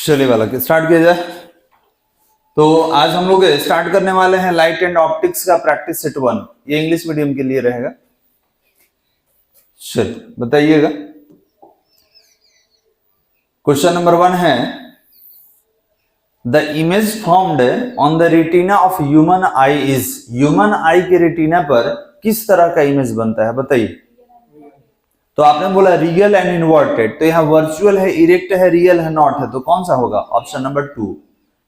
चलिए वाला स्टार्ट किया जाए। तो आज हम लोग स्टार्ट करने वाले हैं लाइट एंड ऑप्टिक्स का प्रैक्टिस सेट 1। ये इंग्लिश मीडियम के लिए रहेगा। चलिए बताइएगा। क्वेश्चन नंबर 1 है, the image formed on the retina of human I is. Human आई के रेटिना पर किस तरह का इमेज बनता है बताइए। तो आपने बोला रियल एंड इन्वर्टेड, तो यहाँ वर्चुअल है, इरेक्ट है, रियल है, नॉट है, तो कौन सा होगा? Option number 2।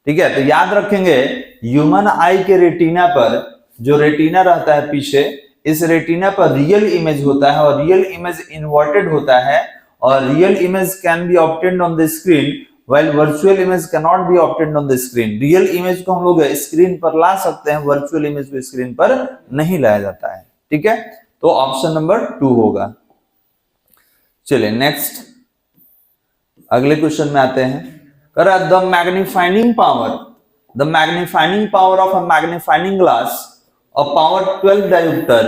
ठीक है, तो याद रखेंगे ह्यूमन आई के रेटिना पर जो रेटिना रहता है पीछे, इस रेटिना पर रियल इमेज होता है और रियल इमेज इन्वर्टेड होता है और real image can be obtained on the screen while virtual image can not be obtained on the screen. Real image को हम लोग स्क्रीन पर ला सकते हैं, वर्चुअल इमेज को स्क्रीन पर नहीं लाया जाता है। ठीक है, तो ऑप्शन नंबर 2 होगा। चलिए नेक्स्ट अगले क्वेश्चन में आते हैं। The magnifying power of a magnifying glass of power 12 diopter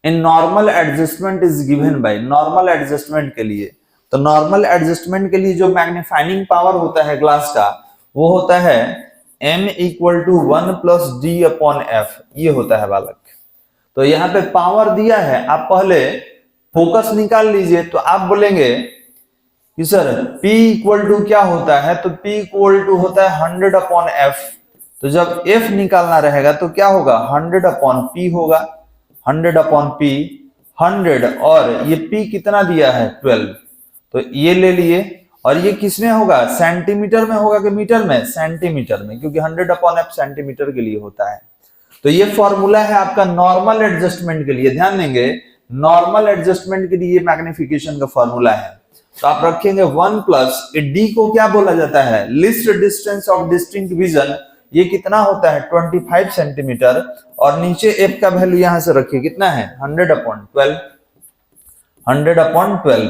in normal adjustment is given by। Normal adjustment के लिए, तो नॉर्मल एडजस्टमेंट के लिए जो मैग्नीफाइंग पावर होता है ग्लास का, वो होता है m equal to 1 plus D upon F. ये होता है बालक। तो यहाँ पे पावर दिया है, आप पहले फोकस निकाल लीजिए। तो आप बोलेंगे कि सर P इक्वल टू क्या होता है? तो P इक्वल टू होता है 100 अपॉन एफ। तो जब F निकालना रहेगा तो क्या होगा? 100 अपॉन P होगा। 100 अपॉन P 100, और ये P कितना दिया है? 12। तो ये ले लिए, और ये किसमें होगा? सेंटीमीटर में होगा कि मीटर में? सेंटीमीटर में, क्योंकि 100 अपॉन F सेंटीमीटर के लिए होता है। तो ये फॉर्मूला है आपका नॉर्मल एडजस्टमेंट के लिए। ध्यान देंगे, नॉर्मल एडजस्टमेंट के लिए मैग्निफिकेशन का फॉर्मूला है। तो आप रखेंगे 1 प्लस डी को क्या बोला जाता है? Least distance of distinct vision. ये कितना होता है? 25 सेंटीमीटर, और नीचे एफ का वैल्यू यहां से रखिए, कितना है? 100 अपॉन 12। 100 अपॉन 12।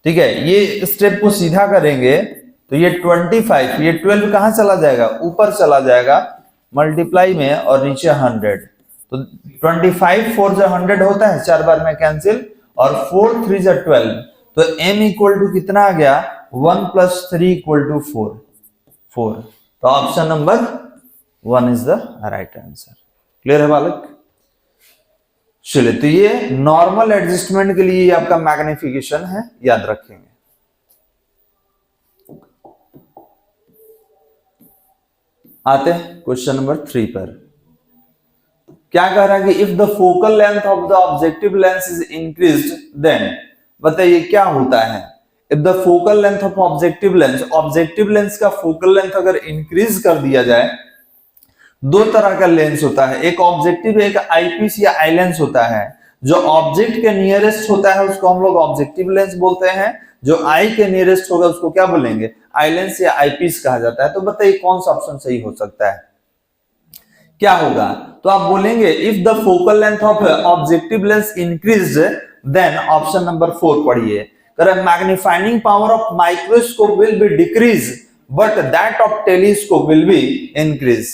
ठीक है, ये स्टेप को सीधा करेंगे तो ये 25, ये 12 कहां चला जाएगा? ऊपर चला जाएगा मल्टीप्लाई में, और नीचे 100। तो 25 4 जो 100 होता है, 4 बार में कैंसिल, और 4 3 जो 12। तो m इक्वल टू कितना आ गया? 1 प्लस 3 इक्वल टू 4। तो option number 1 is the right answer. Clear है बालक? चलिए, तो ये नॉर्मल एडजस्टमेंट के लिए आपका मैग्निफिकेशन है, याद रखेंगे। आते हैं क्वेश्चन नंबर 3 पर। क्या कह रहा है कि if the focal length of the objective lens is increased then. बताइए क्या होता है? If the focal length of objective lens का फोकल लेंथ अगर इंक्रीज कर दिया जाए, दो तरह का लेंस होता है, एक ऑब्जेक्टिव, एक आईपीस या आई लेंस होता है। जो ऑब्जेक्ट के नियरेस्ट होता है उसको हम लोग ऑब्जेक्टिव लेंस बोलते हैं, जो आई के नियरेस्ट होगा उसको क्या बोलेंगे? आई लेंस या आईपीस कहा जाता है। तो बताइए कौन सा ऑप्शन सही हो सकता है? क्या होगा? तो आप बोलेंगे if the focal length of objective lens increased then option number 4 पढ़िए। Magnifying power of microscope will be decrease but that of telescope will be increase.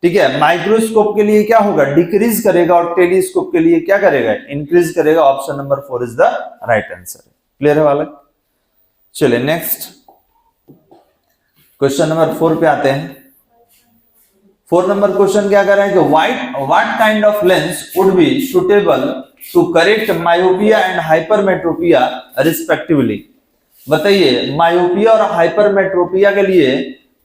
ठीक है, माइक्रोस्कोप के लिए क्या होगा? डिक्रीज करेगा, और टेलीस्कोप के लिए क्या करेगा? इंक्रीज करेगा। Option number 4 is the right answer. Clear है बालक? चलिए नेक्स्ट क्वेश्चन नंबर 4 पे आते हैं। 4 नंबर क्वेश्चन क्या कर रहे हैं कि what kind of lens would be suitable to correct myopia and hypermetropia respectively. बताइए मायोपिया और हाइपरमेट्रोपिया के लिए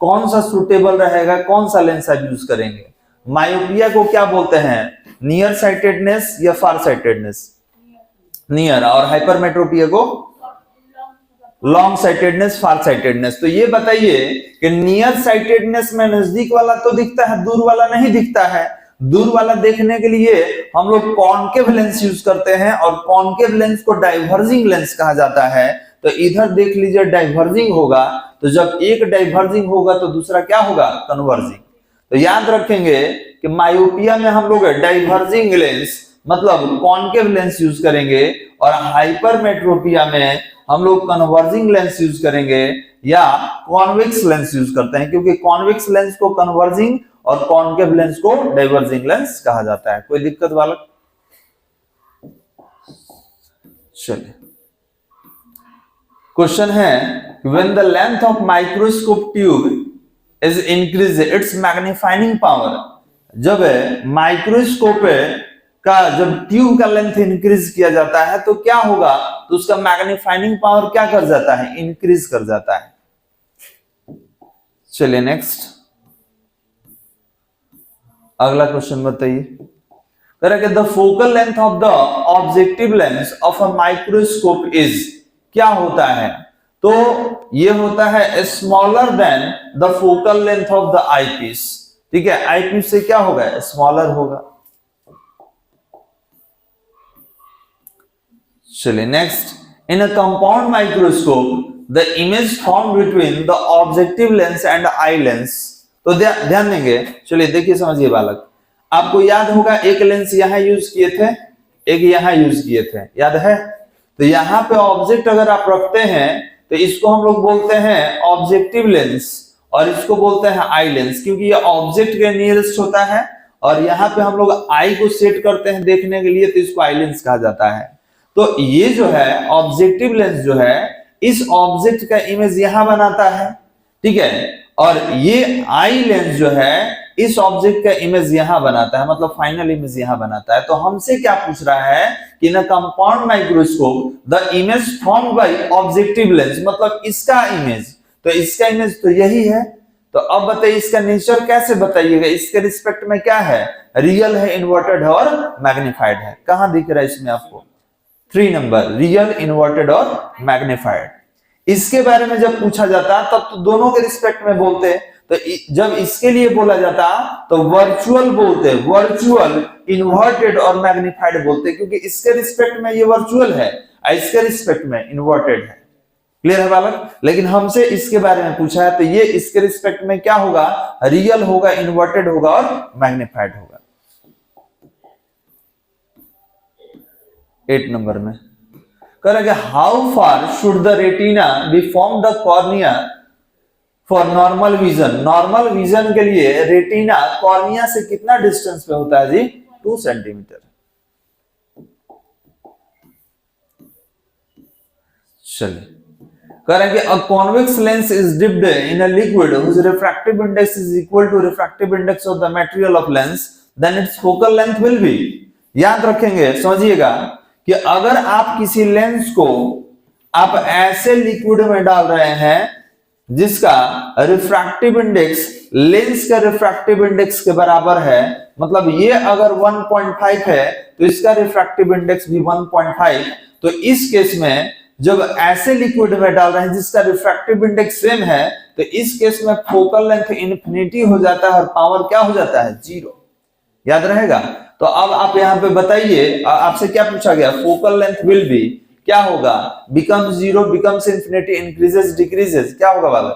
कौन सा सुटेबल रहेगा, कौन सा लेंस आप यूज करेंगे? मायोपिया को क्या बोलते हैं? नियर साइटेडनेस या फार साइटेडनेस? नियर। और हाइपरमेट्रोपिया को लॉन्ग साइटेडनेस, फार साइटेडनेस। तो ये बताइए कि नियर साइटेडनेस में नजदीक वाला तो दिखता है, दूर वाला नहीं दिखता है। दूर वाला देखने के लिए हम लोग कॉनकेव लेंस यूज करते हैं, और कॉनकेव लेंस को डाइवर्जिंग लेंस कहा जाता है। तो इधर देख लीजिए डाइवर्जिंग होगा, तो जब एक डाइवर्जिंग होगा तो दूसरा क्या होगा? कन्वर्जिंग। तो याद रखेंगे कि मायोपिया में हम लोग डाइवर्जिंग लेंस मतलब कॉनकेव लेंस यूज करेंगे, और हाइपरमेट्रोपिया में हम लोग कन्वर्जिंग लेंस यूज करेंगे या कॉन्वेक्स लेंस यूज करते हैं, क्योंकि कॉन्वेक्स लेंस को कन्वर्जिंग और कॉनकेव लेंस को डाइवर्जिंग लेंस कहा जाता है। कोई दिक्कत बालक? चलिए क्वेश्चन है when the length of microscope tube is increased its magnifying power, जब माइक्रोस्कोप का जब ट्यूब का लेंथ इंक्रीज किया जाता है तो क्या होगा, तो उसका मैग्नीफाइंग पावर क्या कर जाता है, इंक्रीज कर जाता है। चलिए नेक्स्ट अगला क्वेश्चन बताइए। Correct, the focal length of the objective lens of a microscope is, क्या होता है, तो ये होता है smaller than the focal length of the eyepiece. ठीक है, आईपीस से क्या होगा, स्मॉलर होगा। चलिए next, in a compound microscope the image form between the objective lens and eye lens, तो ध्यान देंगे। चलिए देखिए समझिए बालक, आपको याद होगा एक लेंस यहां यूज किए थे, एक यहां यूज किए थे, याद है। तो यहां पे ऑब्जेक्ट अगर आप रखते हैं तो इसको हम लोग बोलते हैं ऑब्जेक्टिव लेंस और इसको बोलते हैं आई लेंस, क्योंकि ये ऑब्जेक्ट के नियरेस्ट होता है और यहाँ पे हम लोग आई को सेट करते हैं देखने के लिए, तो इसको आई लेंस कहा जाता है। तो ये जो है ऑब्जेक्टिव लेंस जो है इस ऑब्जेक्ट का इमेज यहां बनाता है, ठीक है, और ये आई लेंस जो है इस ऑब्जेक्ट का इमेज यहां बनाता है, मतलब फाइनल इमेज यहां बनाता है। तो हमसे क्या पूछ रहा है कि in compound microscope the image formed by objective lens, मतलब इसका इमेज, तो इसका इमेज तो यही है। तो अब बताइए इसका नेचर कैसे बताइएगा, इसके रिस्पेक्ट में क्या है, रियल है, इन्वर्टेड है और मैग्नीफाइड है। कहां दिख रहा है इसमें आपको, 3 नंबर, रियल, इन्वर्टेड और मैग्नीफाइड। इसके बारे में जब पूछा जाता तब तो दोनों के रिस्पेक्ट में बोलते, तो जब इसके लिए बोला जाता तो वर्चुअल बोलते, वर्चुअल, इन्वर्टेड और मैग्नीफाइड बोलते, क्योंकि इसके रिस्पेक्ट में ये वर्चुअल है और इसके रिस्पेक्ट में इन्वर्टेड है। क्लियर है बालक, लेकिन हमसे इसके बारे में पूछा है तो ये इसके रिस्पेक्ट में क्या होगा, रियल होगा, इन्वर्टेड होगा और मैग्नीफाइड होगा। 8 नंबर में करेंगे, how far should the retina be from the cornea for normal vision. Normal vision के लिए रेटिना कॉर्निया से कितना डिस्टेंस पे होता है जी, 2 सेंटीमीटर। चलिए करेंगे, a convex lens is dipped in a liquid whose refractive index is equal to refractive index of the material of lens, then its focal length will be। याद रखेंगे, समझिएगा कि अगर आप किसी लेंस को आप ऐसे लिक्विड में डाल रहे हैं जिसका रिफ्रैक्टिव इंडेक्स लेंस का रिफ्रैक्टिव इंडेक्स के बराबर है, मतलब ये अगर 1.5 है तो इसका रिफ्रैक्टिव इंडेक्स भी 1.5, तो इस केस में जब ऐसे लिक्विड में डाल रहे हैं जिसका रिफ्रैक्टिव इंडेक्स सेम है, तो इस केस में फोकल लेंथ इन्फिनिटी हो जाता है और पावर क्या हो जाता है, 0। याद रहेगा। तो अब आप यहाँ पे बताइए, आपसे क्या पूछा गया, फोकल लेंथ विल बी, क्या होगा, becomes 0, becomes infinity, increases, decreases, क्या होगा वाला,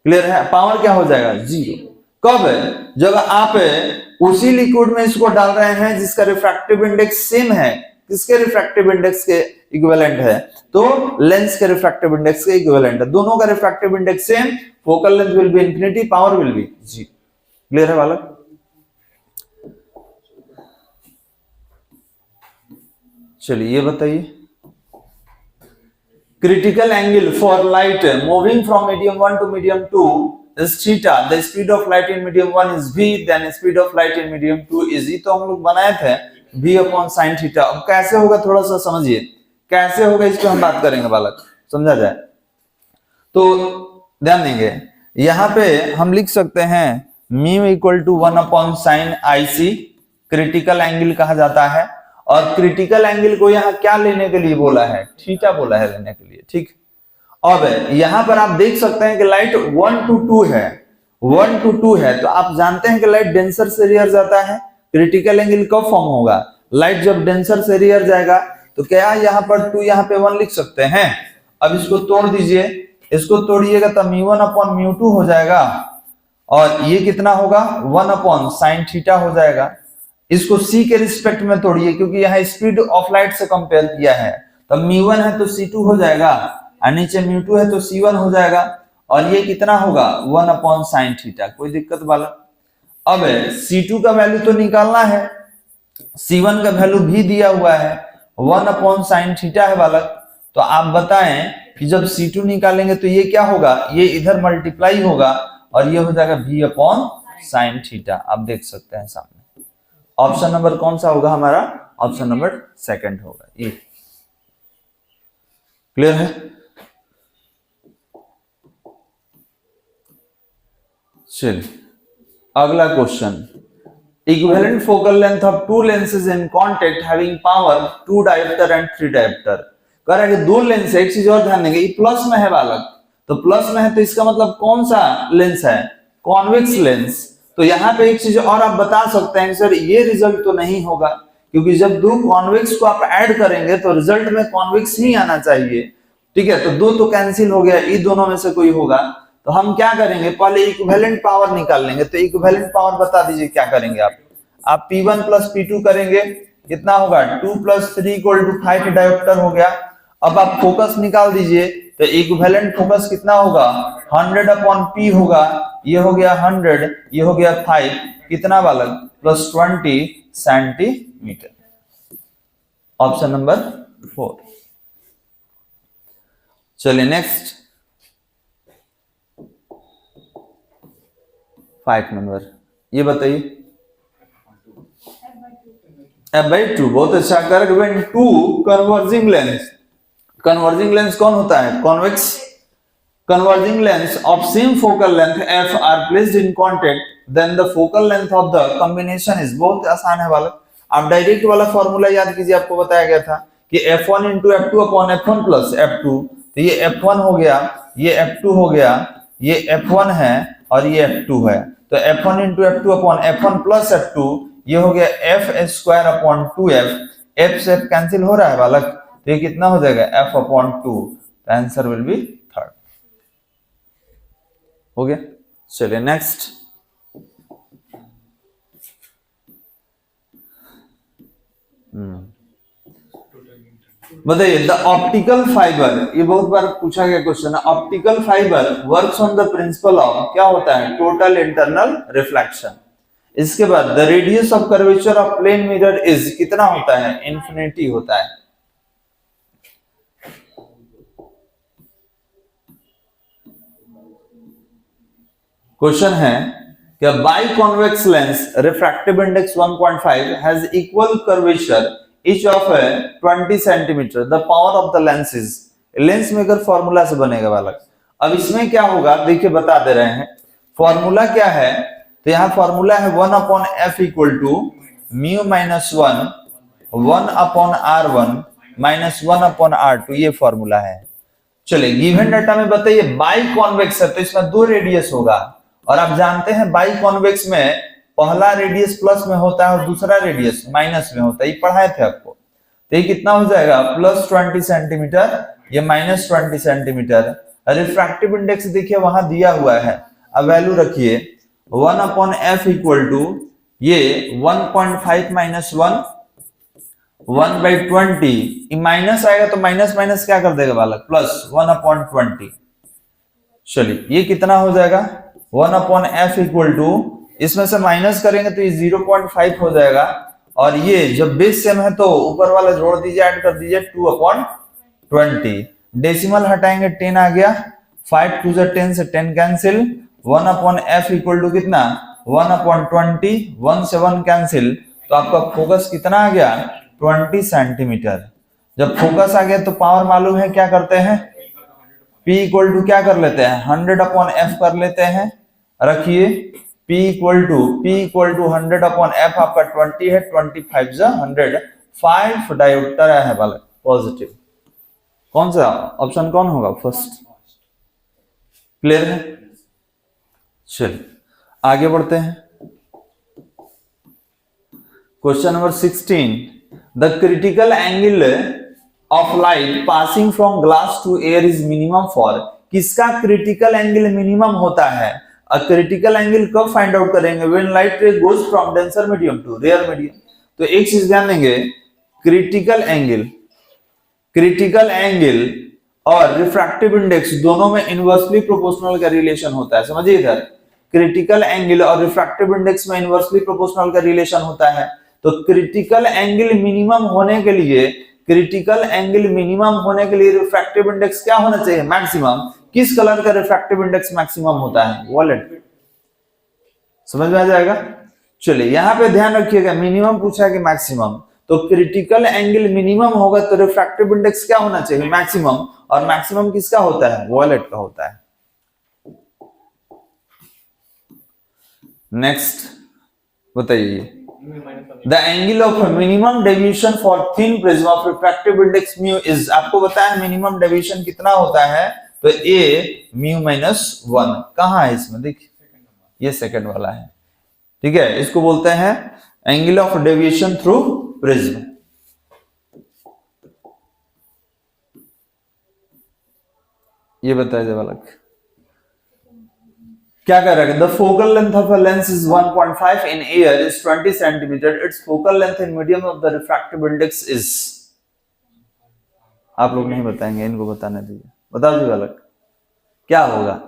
क्लियर है, पावर क्या हो जाएगा, 0। कब, जब आप उसी लिक्विड में इसको डाल रहे हैं जिसका रिफ्रैक्टिव इंडेक्स सेम है, किसके रिफ्रैक्टिव इंडेक्स के इक्विवेलेंट है, तो लेंस के रिफ्रैक्टिव इंडेक्स के इक्विवेलेंट है, दोनों का refractive index same, focal length will be infinity, power will be 0। Clear है बालक। चलिए ये बताइए, critical angle for light moving from medium 1 to medium 2 is theta, the speed of light in medium 1 is v, then speed of light in medium 2 is e। तो हम लोग बनाए थे v upon sin थीटा। अब कैसे होगा थोड़ा सा समझिए, कैसे होगा इस पे हम बात करेंगे बालक, समझा जाए तो ध्यान देंगे। यहाँ पे हम लिख सकते हैं mu equal to 1 upon sine I C, critical angle कहा जाता है, और क्रिटिकल एंगल को यहाँ क्या लेने के लिए बोला है, थीटा बोला है लेने के लिए, ठीक। अब यहां पर आप देख सकते हैं कि लाइट 1 to 2 है, 1 to 2 है, तो आप जानते हैं कि लाइट डेंसर से रेयर जाता है, क्रिटिकल एंगल कब फॉर्म होगा, लाइट जब डेंसर से रेयर जाएगा, तो क्या यहाँ पर 2 यहाँ पे 1 लिख सकते हैं। अब इसको तोड़ दीजिए, इसको तोड़िएगा तो म्यू 1 अपॉन म्यू 2 हो जाएगा, और ये कितना होगा 1 अपॉन साइन थीटा हो जाएगा। इसको c के रिस्पेक्ट में तोड़िए, क्योंकि यहाँ स्पीड ऑफ लाइट से कंपेयर किया है, तो म्यू 1 है तो c2 हो जाएगा, और नीचे म्यू 2 है तो c1 हो जाएगा, और ये कितना होगा 1 अपॉन साइन थीटा। कोई दिक्कत वाला। अब c2 का वैल्यू तो निकालना है, c1 का वैल्यू भी दिया हुआ है, 1 अपॉन साइन थीटा है बालक, तो आप बताएं कि जब C2 निकालेंगे तो ये क्या होगा, ये इधर मल्टीप्लाई होगा और ये हो जाएगा V अपॉन साइन थीटा। आप देख सकते हैं सामने। ऑप्शन नंबर कौन सा होगा हमारा, ऑप्शन नंबर सेकंड होगा। ये क्लियर है। चलिए अगला question, equivalent focal length of to lenses in contact having power 2 dioptre and 3 dioptre. कह रहा है कि दो लेंस है, एक चीज और ध्यान देंगे, ये प्लस में है बालक, तो प्लस में है तो इसका मतलब कौन सा लेंस है, कॉन्वेक्स लेंस। तो यहाँ पे एक चीज और आप बता सकते हैं सर ये रिजल्ट तो नहीं होगा, क्योंकि जब दो कॉन्वेक्स को आप ऐड करेंगे तो रिजल्ट में कॉन्वेक्स ही आना चाहिए। ठीक है, तो दो तो कैंसिल हो गया, ये दोनों में से कोई होगा। तो हम क्या करेंगे, पहले इक्विवेलेंट पावर निकाल लेंगे। तो इक्विवेलेंट पावर बता दीजिए क्या करेंगे आप P1 प्लस P2 करेंगे, कितना होगा 2 प्लस 3 = 5 डायोप्टर हो गया। अब आप फोकस निकाल दीजिए, तो इक्विवेलेंट फोकस कितना होगा 100 अपॉन P होगा, ये हो गया 100, ये हो गया 5, कितना बालक प्लस 20 सेंटीमीटर। Option number 4। चलिए नेक्स्ट 5 नंबर, ये बताइए f/2। बहुत अच्छा कर, when two converging lens, converging lens कौन होता है, convex. Converging lens of same focal length f are placed in contact, then the focal length of the combination is. बहुत आसान है बालक, आप डायरेक्ट वाला फॉर्मूला याद कीजिए, आपको बताया गया था कि f1 × f2 upon f1 plus f2। तो ये f1 हो गया, ये f2 हो गया, ये f1 है और ये f2 है। तो f1 × f2 upon f1 plus f2, ये हो गया f² अपॉन 2f। f से f कैंसिल हो रहा है बालक, तो ये कितना हो जाएगा f अपॉन 2। तो आंसर विल बी 3rd। हो गया। चलिए नेक्स्ट, बताइए द ऑप्टिकल फाइबर, ये बहुत बार पूछा गया क्वेश्चन है। Optical fibre works on the principle of, क्या होता है, टोटल इंटरनल रिफ्लेक्शन। इसके बाद the radius of curvature of plane mirror is, कितना होता है, इन्फिनिटी होता है। क्वेश्चन है कि by convex lens refractive index 1.5 has equal curvature each of 20 centimetre, the power of the lens is. Lens maker formula से बनेगा बालक। अब इसमें क्या होगा देखिए, बता दे रहे हैं फॉर्मूला क्या है। तो यहाँ फॉर्मूला है 1/f = μ - 1 1/r1 - 1/r2, ये फॉर्मूला है। चलिए गिवन डाटा में बताइए बाई कॉन्वेक्स है तो इसमें दो रेडियस होगा, और आप जानते हैं बाई कॉन्वेक्स में पहला रेडियस प्लस में होता है और दूसरा रेडियस माइनस में होता है, ये पढ़ाए थे आपको। तो ये कितना हो जाएगा प्लस 20 सेंटीमीटर, ये माइनस 20 सेंटीमीटर। रिफ्रैक्टिव इंडेक्स देखिए वहां दिया हुआ है, अब वैल्यू रखिए 1/f = ये 1.5 - 1 1/20, माइनस आएगा तो माइनस माइनस क्या कर देगा बालक, प्लस 1/20। चलिए ये कितना हो जाएगा 1/f = इसमें से माइनस करेंगे तो ये 0.5 हो जाएगा, और ये जब बेस सेम है तो ऊपर वाला जोड़ दीजिए, ऐड कर दीजिए 2/20। डेसिमल हटाएंगे 10 आ गया, 5 2 से 10 से 10 कैंसिल, 1/f = कितना 1/20, 1 से 1 कैंसिल, तो आपका फोकस कितना आ गया 20 सेंटीमीटर। जब फोकस आ गया तो पावर मालूम है, क्या करते हैं P = क्या कर लेते हैं 100/f कर लेते हैं। रखिए P = 100/f, आपका 20 है, 25 × 100, 5 डायोप्टर है बालक पॉजिटिव। कौन सा ऑप्शन कौन होगा, फर्स्ट। क्लियर है। चलिए आगे बढ़ते हैं। Question number 16, the critical angle of light passing from glass to air is minimum for. किसका क्रिटिकल एंगल मिनिमम होता है। क्रिटिकल एंगल कब फाइंड आउट करेंगे, when light ray goes from denser medium to rarer medium. तो एक चीज ध्यान देंगे, क्रिटिकल एंगल और रिफ्रैक्टिव इंडेक्स दोनों में इनवर्सली प्रोपोर्शनल का रिलेशन होता है। समझिए इधर क्रिटिकल एंगल और रिफ्रैक्टिव इंडेक्स में इनवर्सली प्रोपोर्शनल का रिलेशन होता है। तो क्रिटिकल एंगल मिनिमम होने के लिए क्रिटिकल एंगल मिनिमम होने के लिए रिफ्रैक्टिव इंडेक्स क्या होना चाहिए, मैक्सिमम। किस कलर का रिफ्रैक्टिव इंडेक्स मैक्सिमम होता है, वॉयलेट। समझ में आ जाएगा। चलिए यहां पे ध्यान रखिएगा, मिनिमम पूछा कि मैक्सिमम, तो क्रिटिकल एंगल मिनिमम होगा तो रिफ्रैक्टिव इंडेक्स क्या होना चाहिए, मैक्सिमम। और मैक्सिमम किसका होता है, वॉयलेट का होता है। नेक्स्ट बताइए, the angle of minimum deviation for thin prism of refractive index mu is, आपको बताया है मिनिमम डेविएशन कितना होता है, तो ए म्यू माइनस 1। कहां है इसमें, देखिए ये सेकंड वाला है, ठीक है। इसको बोलते हैं angle of deviation through prism. ये बताया जाए बालक क्या कह रहा है, the focal length of a lens is 1.5 in air is 20 centimetre, it's focal length in medium of the refractive index is. आप लोग नहीं बताएंगे, इनको बताने दीजिए, बता दीजिए बालक क्या होगा।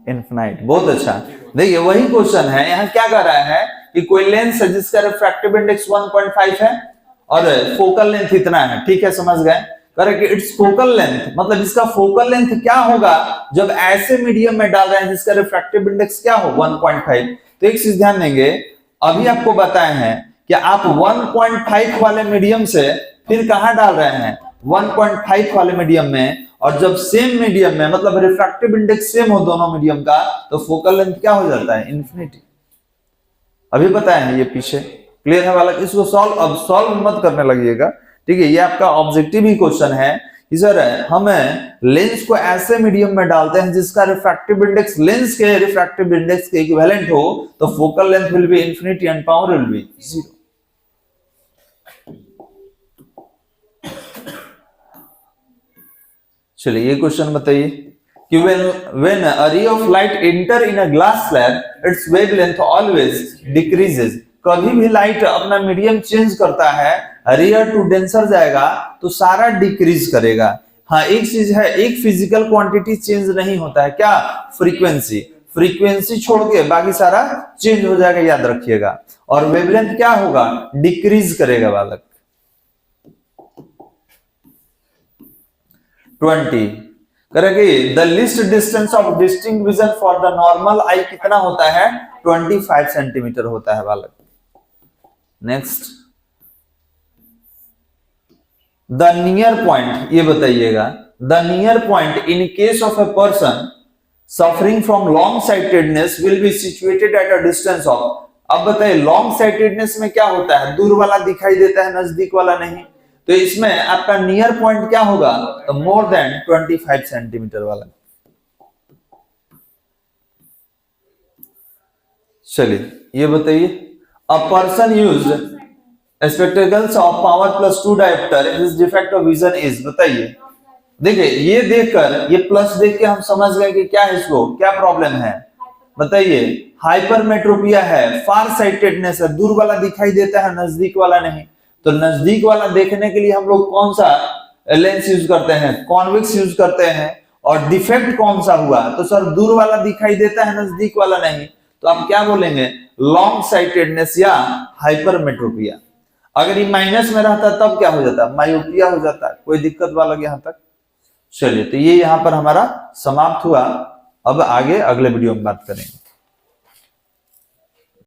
इनफिनाइट, बहुत अच्छा। देखिए वही क्वेश्चन है, यहाँ क्या कर रहा है कि कोई लेंस है जिसका रिफ्रैक्टिव इंडेक्स 1.5 है और फोकल लेंथ इतना है, ठीक है, समझ गए। करे कि इट्स फोकल लेंथ, मतलब इसका फोकल लेंथ क्या होगा जब ऐसे मीडियम में डाल रहे हैं जिसका रिफ्रैक्टिव इंडेक्स क्या हो, 1.5। तो एक चीज ध्यान देंगे, अभी आपको बताए हैं कि आप 1.5 वाले मीडियम से फिर कहां डाल रहे हैं, 1.5 वाले मीडियम में, और जब सेम मीडियम में मतलब रिफ्रैक्टिव इंडेक्स सेम हो दोनों मीडियम का, तो फोकल लेंथ क्या हो जाता है, इन्फिनिटी। अभी बताए हैं ये पीछे, क्लियर है बालक। इसको अब सॉल्व मत करने लगिएगा, ठीक है। ये आपका ऑब्जेक्टिव ही क्वेश्चन है कि सर हमें लेंस को ऐसे मीडियम में डालते हैं जिसका रिफ्रैक्टिव इंडेक्स लेंस के रिफ्रैक्टिव इंडेक्स के इक्विवेलेंट हो, तो focal length will be infinity and power will be 0। चलिए ये क्वेश्चन बताइए कि when a ray of light enter in a glass slab, its wavelength always decreases। कभी भी लाइट अपना मीडियम चेंज करता है, रेयर टू डेंसर जाएगा तो सारा डिक्रीज करेगा। हाँ एक चीज है, एक फिजिकल क्वांटिटी चेंज नहीं होता है, क्या, फ्रीक्वेंसी। फ्रीक्वेंसी छोड़ के बाकी सारा चेंज हो जाएगा, याद रखिएगा। और वेवलेंथ क्या होगा, डिक्रीज करेगा बालक। 20 करेगी, the least distance of distinct vision for the normal eye कितना होता है, 25 सेंटीमीटर होता है बालक। नेक्स्ट, द नियर पॉइंट, ये बताइएगा, the near point in case of a person suffering from long sightedness will be situated at a distance of. अब बताइए लॉन्ग साइटेडनेस में क्या होता है, दूर वाला दिखाई देता है, नजदीक वाला नहीं। तो इसमें आपका नियर पॉइंट क्या होगा, तो मोर देन 25 सेंटीमीटर वाला। चलिए ये बताइए, a person use spectacles of power plus 2 dioptre, his defect of vision is. बताइए, देखिए ये देखकर, ये प्लस देख के हम समझ गए कि क्या है, इसको क्या प्रॉब्लम है, बताइए। हाइपरमेट्रोपिया है, फार साइटेडनेस है, दूर वाला दिखाई देता है, नजदीक वाला नहीं। तो नजदीक वाला देखने के लिए हम लोग कौन सा लेंस यूज करते हैं, कॉन्वेक्स यूज करते हैं। और डिफेक्ट कौन सा हुआ, तो सर दूर वाला दिखाई देता है, नजदीक वाला नहीं। तो आप क्या बोलेंगे, लॉन्ग साइटेडनेस या हाइपरमेट्रोपिया। अगर ये माइनस में रहता तब क्या हो जाता, मायोपिया हो जाता। कोई दिक्कत वाला यहां तक। चलिए तो ये यहां पर हमारा समाप्त हुआ। अब आगे अगले वीडियो में बात करेंगे।